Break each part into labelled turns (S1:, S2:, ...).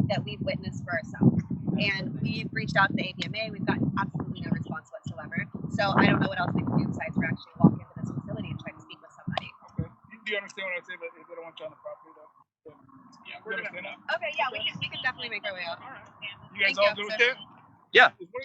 S1: that we've witnessed for ourselves. And we've reached out to the AVMA. We've gotten absolutely no response whatsoever. So I don't know what else we can do besides for actually walk into this facility and try to speak with somebody.
S2: Okay. Do you understand what I say? But if they don't want you on the property, though. So, yeah, we're gonna stand up.
S1: Okay, yeah, we can definitely make our way out.
S2: All right. You guys all good with that?
S3: Yeah.
S2: Is one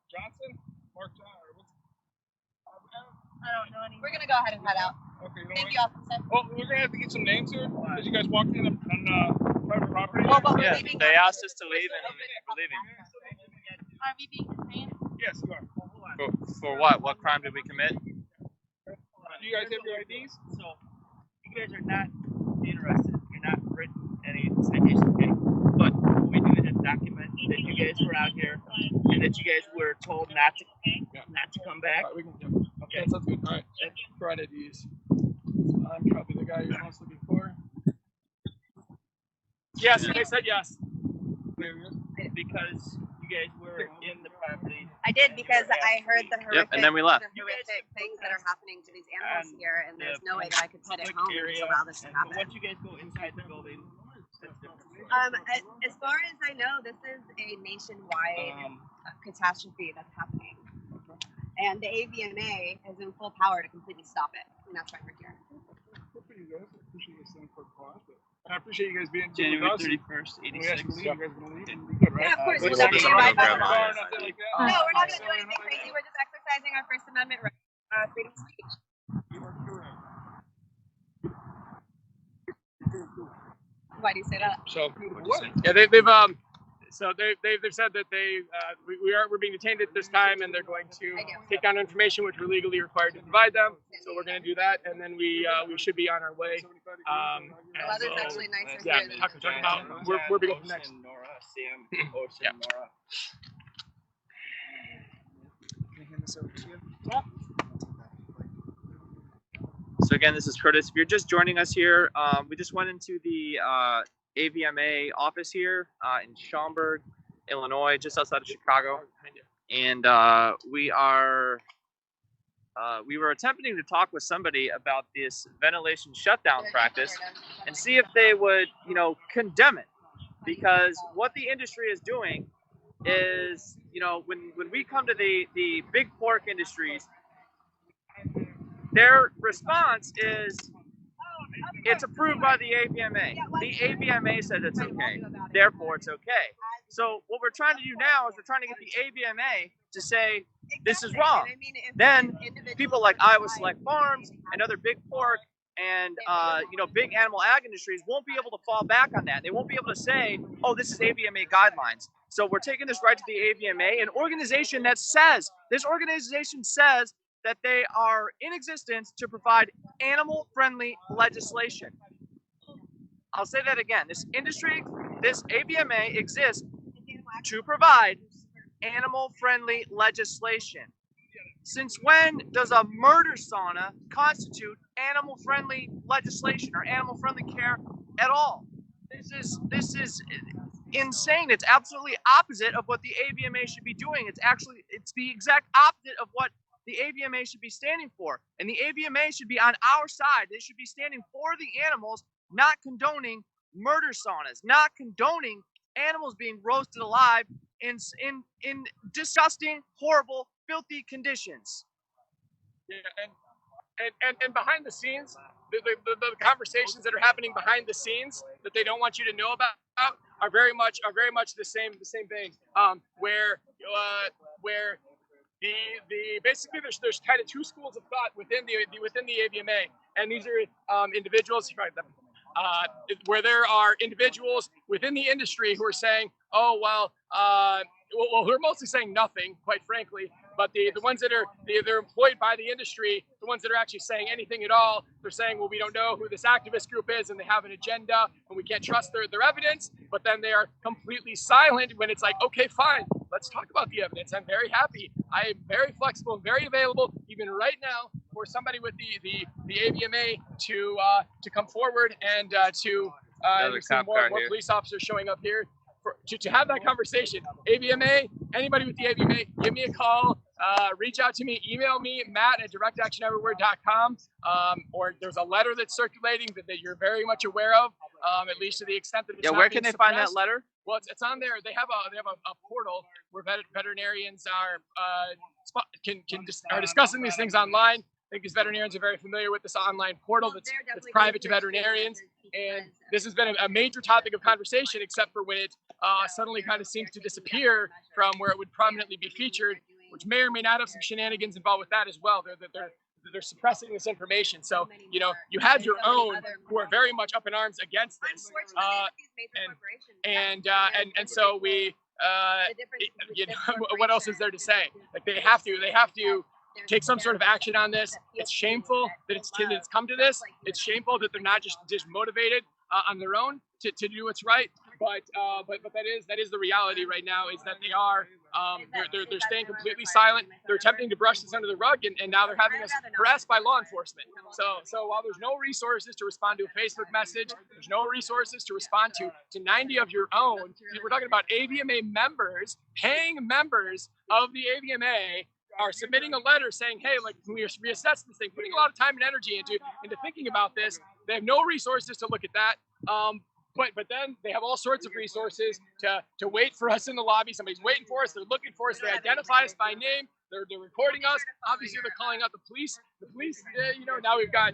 S2: Johnson? Mark John? Or what's
S1: I don't know any. We're gonna go ahead and head out.
S2: Okay.
S1: Thank you, officer.
S2: Oh, we're gonna have to get some names here because you guys walked in on private property.
S1: Well, but
S3: Yeah,
S1: we're leaving.
S3: they asked us to leave and we're leaving.
S1: Are we being detained?
S2: Yes, you are.
S3: For what? What crime did we commit?
S2: Do you guys have your IDs?
S4: So, you guys are not interested. You're not written any citation, okay? But what we do is document that you guys were out here and that you guys were told not to come back.
S2: All right, we can. Okay, that sounds good. All right. For IDs. I'm probably the guy you're most looking for. Yes, they said yes.
S4: Because you guys were in the property.
S1: I did because I heard the horrific,
S3: and then we left.
S1: the horrific things that are happening to these animals here, and there's no way that I could sit at home and just allow this to
S4: But
S1: happen.
S4: once you guys go inside the building, that's different.
S1: As far as I know, this is a nationwide catastrophe that's happening, and the AVMA is in full power to completely stop it, and that's why we're here.
S2: Good for you guys. I appreciate you staying for quiet. I appreciate you guys being
S4: January
S2: with us.
S4: 31st,
S2: When we ask
S4: 86.
S2: you to leave, you guys gonna leave and be good, right?
S1: Yeah, of course.
S3: We'll
S1: We'll
S3: take
S1: definitely
S3: it
S1: abide by
S3: on
S1: the
S3: camera.
S1: law.
S2: Nothing like that.
S1: No, we're not going to do anything crazy. We're just exercising our First Amendment right, freedom of speech.
S2: You are correct.
S1: Why do you say that?
S2: So, yeah, they've said that we're being detained at this time, and they're going to take down information which we're legally required to provide them. So we're going to do that, and then we should be on our way.
S1: The weather's actually nicer
S2: Yeah,
S1: here than
S2: talk about where we go next.
S4: Nora, Sam, Ocean, Nora.
S2: Can I hand this over to you?
S3: So again, this is Curtis. If you're just joining us here, we just went into the AVMA office here in Schaumburg, Illinois, just outside of Chicago, and we were attempting to talk with somebody about this ventilation shutdown practice and see if they would, condemn it, because what the industry is doing is, when we come to the big pork industries, their response is it's approved by the AVMA. The AVMA says it's okay, therefore it's okay. So what we're trying to do now is we're trying to get the AVMA to say this is wrong. Then people like Iowa Select Farms and other big pork and big animal ag industries won't be able to fall back on that. They won't be able to say, oh, this is AVMA guidelines. So we're taking this right to the AVMA, an organization that says that they are in existence to provide animal-friendly legislation. I'll say that again. This AVMA exists to provide animal-friendly legislation. Since when does a murder sauna constitute animal-friendly legislation or animal-friendly care at all? This is insane. It's absolutely opposite of what the AVMA should be doing. It's the exact opposite of what the AVMA should be standing for. And the AVMA should be on our side. They should be standing for the animals, not condoning murder saunas, not condoning animals being roasted alive in disgusting, horrible, filthy conditions.
S2: Yeah, and behind the scenes, the conversations that are happening behind the scenes that they don't want you to know about are very much the same thing. Where basically there's kind of two schools of thought within the AVMA, and these are individuals. Where there are individuals within the industry who are saying, oh well, who are mostly saying nothing, quite frankly. But the ones that they're employed by the industry, the ones that are actually saying anything at all, they're saying, well, we don't know who this activist group is, and they have an agenda, and we can't trust their evidence. But then they are completely silent when it's like, okay, fine, let's talk about the evidence. I'm very happy. I am very flexible and very available, even right now, for somebody with the AVMA to come forward and to see more police officers showing up here to have that conversation. AVMA, anybody with the AVMA, give me a call. reach out to me, email me, matt@directactioneverywhere.com, or there's a letter that's circulating that you're very much aware of, at least to the extent that it's not
S3: where
S2: being
S3: can they find that
S2: suppressed.
S3: letter?
S2: Well, it's on there. They have a portal where veterinarians are are discussing these things online. I think these veterinarians are very familiar with this online portal that's private to veterinarians. And this has been a major topic of conversation, except for when it suddenly kind of seems to disappear from where it would prominently be featured, which may or may not have some shenanigans involved with that as well. They're suppressing this information. So, you know, you had your own who are very much up in arms against this. And so we, you know, what else is there to say? Like they have to take some sort of action on this. It's shameful that it's come to this. It's shameful that they're not just motivated on their own to do what's right. But that is the reality right now, is that they are they're staying completely silent. They're attempting to brush this under the rug, and now they're having us harassed by law enforcement. So while there's no resources to respond to a Facebook message, there's no resources to respond to 90 of your own. We're talking about AVMA members, paying members of the AVMA are submitting a letter saying, hey, like, can we reassess this thing, putting a lot of time and energy into thinking about this. They have no resources to look at that. But then they have all sorts of resources to wait for us in the lobby. Somebody's waiting for us. They're looking for us. They identify us by name. They're recording us. Obviously, they're calling out the police. The police, you know, now we've got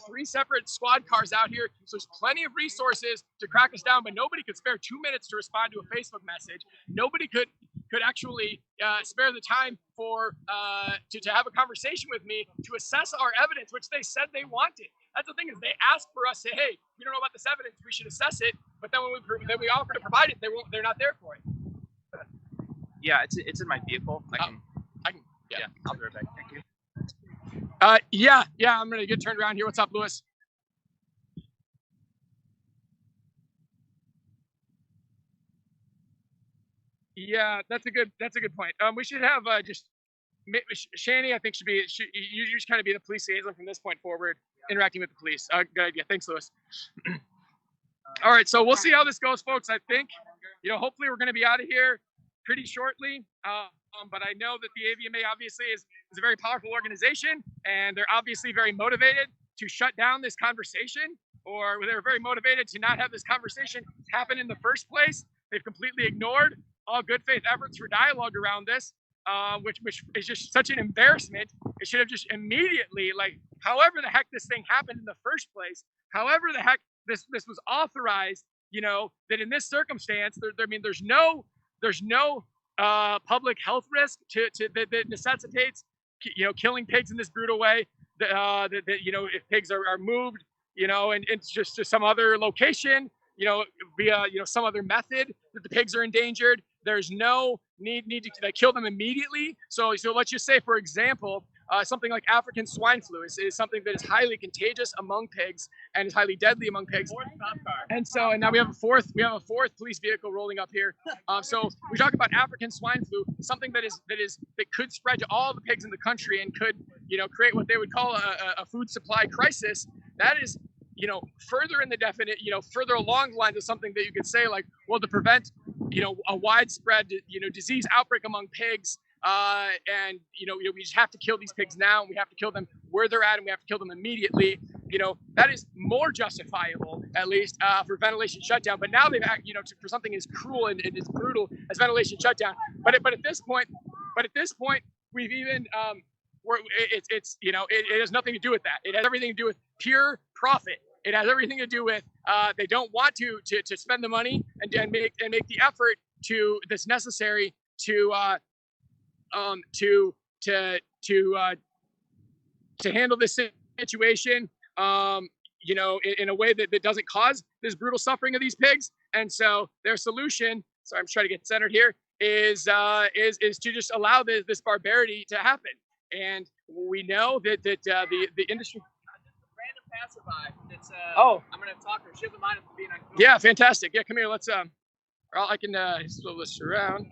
S2: 3 separate squad cars out here. So there's plenty of resources to crack us down, but nobody could spare 2 minutes to respond to a Facebook message. Nobody could actually spare the time for to have a conversation with me to assess our evidence, which they said they wanted. That's the thing, is they asked for us, say, hey, we don't know about this evidence, we should assess it. But then when we offer to provide it, they're not there for it.
S3: Yeah, it's in my vehicle. I can
S2: yeah,
S3: I'll be right back. Thank you.
S2: Yeah, I'm gonna get turned around here. What's up, Lewis? Yeah, that's a good point. We should have just Shani, I think you just kind of be the police liaison from this point forward, interacting with the police. Good idea. Thanks, Lewis. All right, so we'll see how this goes, folks. I think, you know, hopefully we're going to be out of here pretty shortly. But I know that the AVMA obviously is a very powerful organization, and they're obviously very motivated to shut down this conversation, or they're very motivated to not have this conversation happen in the first place. They've completely ignored all good faith efforts for dialogue around this, which is just such an embarrassment. It should have just immediately, like, however the heck this thing happened in the first place, however the heck this was authorized, you know, that in this circumstance, there's no public health risk that necessitates, you know, killing pigs in this brutal way. That you know, if pigs are moved, you know, and it's just to some other location, you know, via, you know, some other method that the pigs are endangered, there's no need to kill them immediately. So let's just say, for example, something like African swine flu is something that is highly contagious among pigs and is highly deadly among pigs. And now we have a fourth police vehicle rolling up here. So we talk about African swine flu, something that could spread to all the pigs in the country and could, you know, create what they would call a food supply crisis. That is, you know, further in the definite, you know, further along the lines of something that you could say, like, well, to prevent, you know, a widespread, you know, disease outbreak among pigs, and you know, we just have to kill these pigs now, and we have to kill them where they're at, and we have to kill them immediately. You know, that is more justifiable, at least, for ventilation shutdown. But now they've, you know, for something as cruel and as brutal as ventilation shutdown. But at this point, we've even it's you know, it has nothing to do with that. It has everything to do with pure profit. It has everything to do with they don't want to spend the money and make the effort that's necessary to handle this situation, you know, in a way that doesn't cause this brutal suffering of these pigs. And so their solution, sorry, I'm trying to get centered here, is to just allow this barbarity to happen. And we know that the industry.
S3: Random passerby. It's I'm gonna talk to her. She doesn't mind being on.
S2: Yeah, fantastic. Yeah, come here. Let's I can slow this around.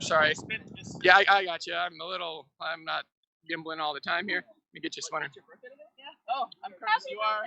S2: Sorry. Yeah, I got you. I'm not gimbling all the time here. Let me get you one.
S3: Oh, I'm Curtis. You are?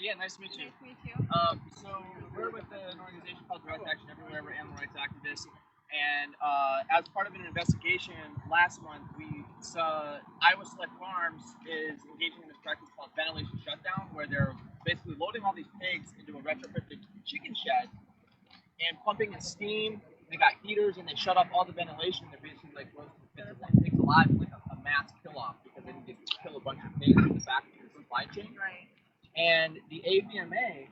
S3: Yeah, nice to meet you.
S1: Nice to meet you.
S3: So we're with an organization called Direct Action Everywhere. We're animal rights activists. And as part of an investigation last month, we saw Iowa Select Farms is engaging in this practice called ventilation shutdown, where they're basically loading all these pigs into a retrofitted chicken shed and pumping in steam. They got heaters and they shut off all the ventilation. They're basically like roasting pigs alive, like a mass kill off, because they need to kill a bunch of pigs in the back of the supply chain.
S1: Right.
S3: And the AVMA,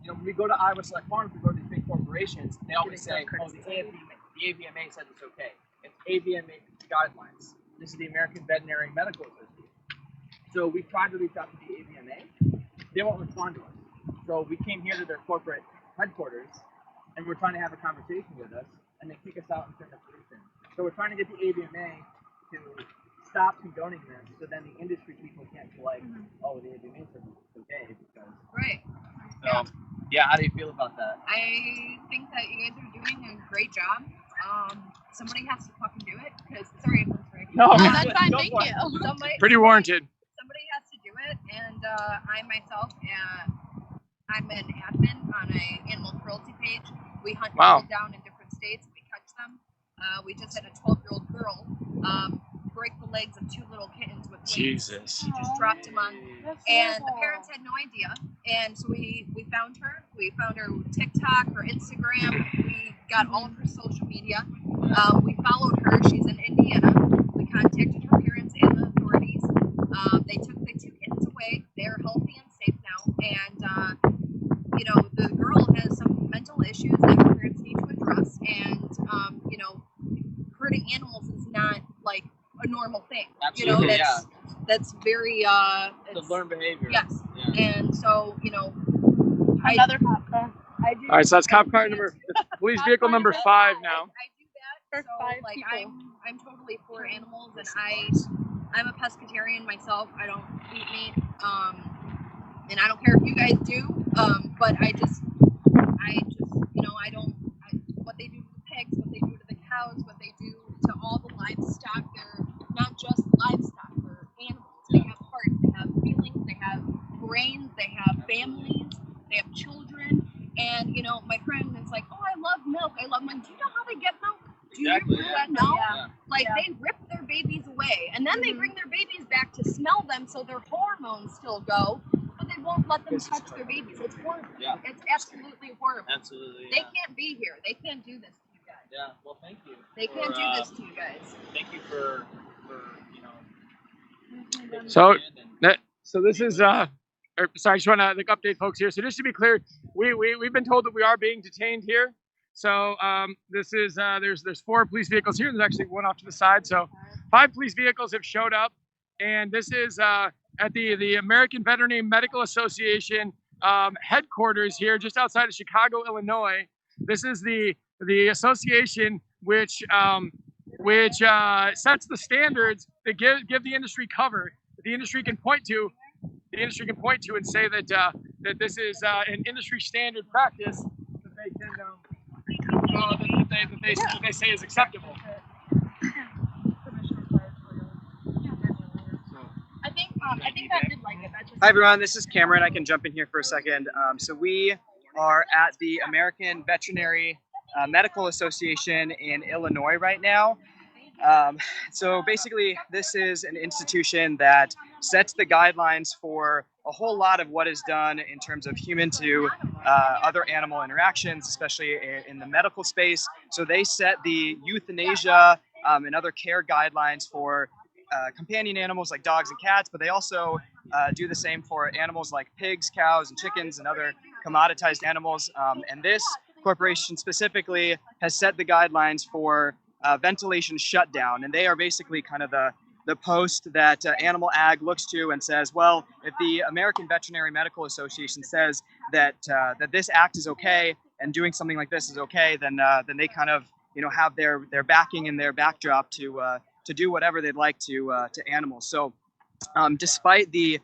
S3: you know, when we go to Iowa Select Farms, we go to these big corporations, they always say, oh, the AVMA says it's okay. It's AVMA guidelines. This is the American Veterinary Medical Association. So we tried to reach out to the AVMA. They won't respond to us. So we came here to their corporate headquarters, and we're trying to have a conversation with us, and they kick us out and send us in. So we're trying to get the AVMA to stop condoning this, so then the industry people can't be like, oh, the AVMA says it's okay, because...
S1: Right.
S3: So, yeah, how do you feel about that?
S1: I think that you guys are doing a great job. Somebody has to fucking do it, because, sorry.
S3: No,
S1: that's fine,
S3: go
S1: thank
S3: for
S1: you.
S3: it.
S2: Pretty warranted.
S1: Somebody has to do it, and I myself, I'm an admin on an animal cruelty page. We hunt people down in different states, we catch them. We just had a 12-year-old girl break the legs of 2 little kittens with wings.
S2: Jesus.
S1: She just dropped them on, and the parents had no idea. And so we found her. We found her TikTok, her Instagram. We got all of her social media. We followed her. She's in Indiana. We contacted her parents and the authorities. They took the 2 kittens away. They're healthy and safe now. And you know, the girl has some mental issues that her parents need to address. And you know, hurting animals is not like a normal thing.
S3: Absolutely,
S1: you know, that's very
S3: it's learned behavior.
S1: Yes.
S3: Yeah.
S1: And so, you know,
S5: another cop car.
S2: All right, so that's cop car number, police vehicle number 5 now.
S1: I do that.
S5: For
S1: So
S5: 5
S1: like
S5: people.
S1: I'm totally for animals, and I'm a pescatarian myself. I don't eat meat. And I don't care if you guys do. But I just you know, what they do to the pigs, what they do to the cows, what they do to all the livestock. They're not just livestock, they're animals. They have hearts, they have feelings, they have brains, they have families, they have children. And you know, my friend is like, oh, I love milk. Do you know how they get milk? Do you know?
S3: Yeah.
S1: Like they rip their babies away, and then they bring their babies back to smell them, so their hormones still go, but they won't let them touch their babies. It's horrible.
S3: Yeah.
S1: It's absolutely horrible.
S3: Absolutely.
S1: They can't be here. They can't do this to you guys.
S3: Yeah. Well, thank you.
S1: They can't do this to you guys.
S3: Thank you for you know.
S2: So this is sorry, I just want to update folks here. So just to be clear, we've been told that we are being detained here. So this is there's 4 police vehicles here. There's actually 1 off to the side. So 5 police vehicles have showed up, and this is at the American Veterinary Medical Association headquarters here, just outside of Chicago, Illinois. This is the association which sets the standards that give the industry cover. The industry can point to. The industry can point to and say that that this is an industry standard practice that they can that they say is acceptable.
S5: I think I did like it.
S6: Hi everyone, this is Cameron. I can jump in here for a second. So we are at the American Veterinary Medical Association in Illinois right now. So basically, this is an institution that sets the guidelines for a whole lot of what is done in terms of human to other animal interactions, especially in the medical space. So they set the euthanasia and other care guidelines for companion animals like dogs and cats, but they also do the same for animals like pigs, cows, and chickens and other commoditized animals. And this corporation specifically has set the guidelines for ventilation shutdown, and they are basically kind of the post that Animal Ag looks to and says, well, if the American Veterinary Medical Association says that that this act is okay and doing something like this is okay, then they kind of have their backing and their backdrop to do whatever they'd like to animals. So despite the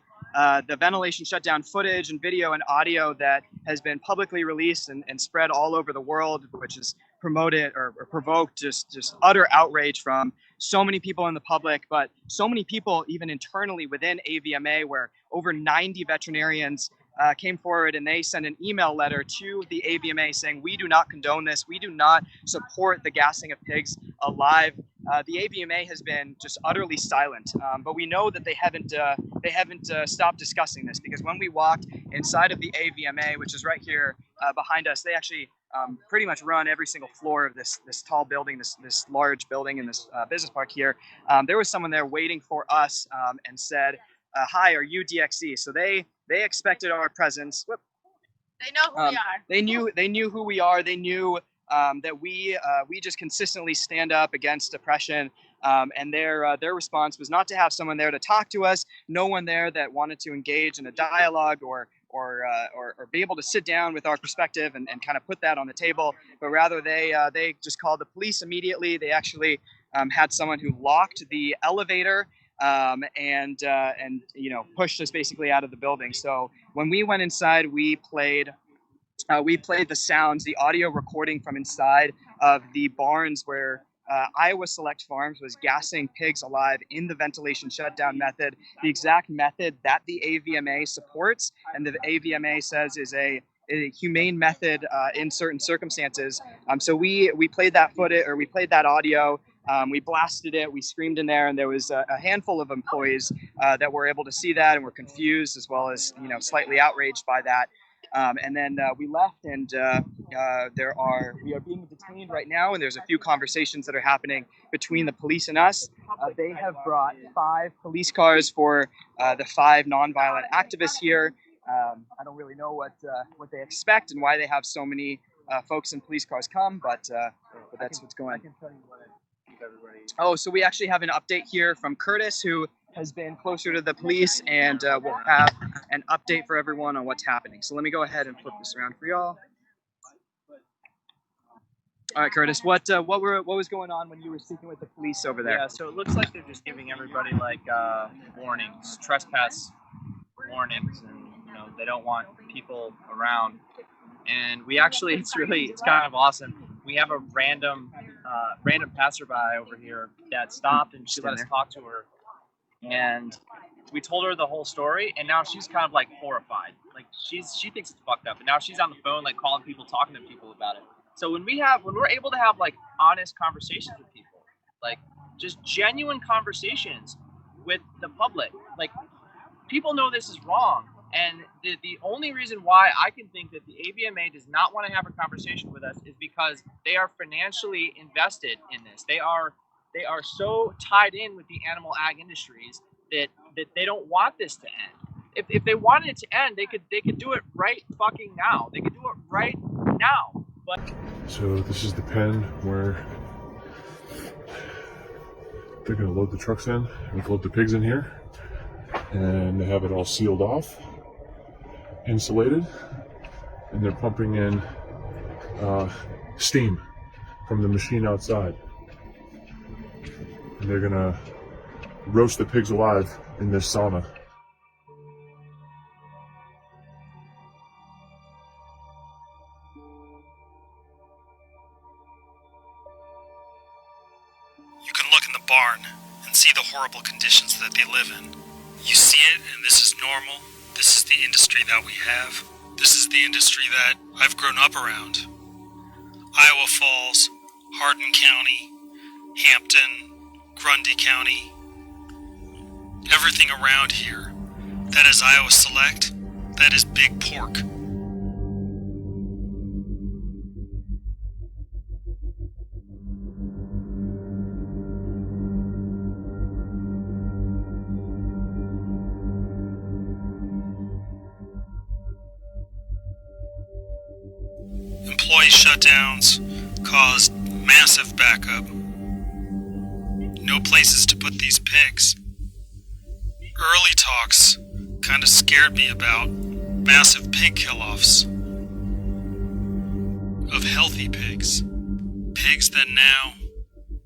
S6: ventilation shutdown footage and video and audio that has been publicly released and spread all over the world, which is promoted or provoked just utter outrage from so many people in the public, but so many people even internally within AVMA, where over 90 veterinarians came forward and they sent an email letter to the AVMA saying, we do not condone this. We do not support the gassing of pigs alive. The AVMA has been just utterly silent, but we know that they haven't stopped discussing this, because when we walked inside of the AVMA, which is right here behind us, they actually pretty much run every single floor of this tall building, this large building in this business park here. There was someone there waiting for us and said, "Hi, are you DXE?" So they expected our presence. Whoop.
S5: They know who we are.
S6: They knew who we are. They knew that we just consistently stand up against oppression. And their response was not to have someone there to talk to us. No one there that wanted to engage in a dialogue or be able to sit down with our perspective and kind of put that on the table. But rather they just called the police immediately. They actually had someone who locked the elevator and pushed us basically out of the building. So when we went inside, we played the sounds, the audio recording from inside of the barns where Iowa Select Farms was gassing pigs alive in the ventilation shutdown method, the exact method that the AVMA supports and the AVMA says is a humane method in certain circumstances. So we played that footage, or we played that audio. We blasted it, we screamed in there, and there was a handful of employees that were able to see that and were confused, as well as slightly outraged by that. And then we left, and we are being detained right now, and there's a few conversations that are happening between the police and us. They have brought 5 police cars for the 5 nonviolent activists here. I don't really know what they expect and why they have so many folks in police cars come, but that's what's going on. Oh, so we actually have an update here from Curtis, who has been closer to the police, and we'll have an update for everyone on what's happening. So let me go ahead and flip this around for y'all. All right, Curtis, what was going on when you were speaking with the police over there?
S3: Yeah, so it looks like they're just giving everybody like warnings, trespass warnings, and they don't want people around. And we actually, it's kind of awesome. We have a random passerby over here that stopped, and she let us talk to her. And we told her the whole story, and now she's kind of like horrified. Like she thinks it's fucked up, and now she's on the phone like calling people, talking to people about it. So when we're able to have like honest conversations with people, like just genuine conversations with the public, like people know this is wrong. And the only reason why I can think that the AVMA does not want to have a conversation with us is because they are financially invested in this. They are so tied in with the animal ag industries that they don't want this to end. If they wanted it to end, they could do it right fucking now. They could do it right now. But
S7: so this is the pen where they're going to load the trucks in and load the pigs in here, and they have it all sealed off, insulated, and they're pumping in steam from the machine outside, and they're gonna roast the pigs alive in this sauna.
S8: You can look in the barn and see the horrible conditions that they live in. You see it, and this is normal. This is the industry that we have. This is the industry that I've grown up around. Iowa Falls, Hardin County, Hampton, Grundy County. Everything around here. That is Iowa Select. That is big pork. Employee shutdowns caused massive backup. No places to put these pigs. Early talks kind of scared me about massive pig kill-offs of healthy pigs. Pigs that now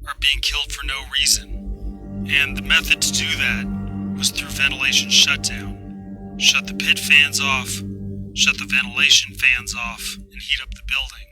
S8: are being killed for no reason. And the method to do that was through ventilation shutdown. Shut the pit fans off, shut the ventilation fans off, and heat up the building.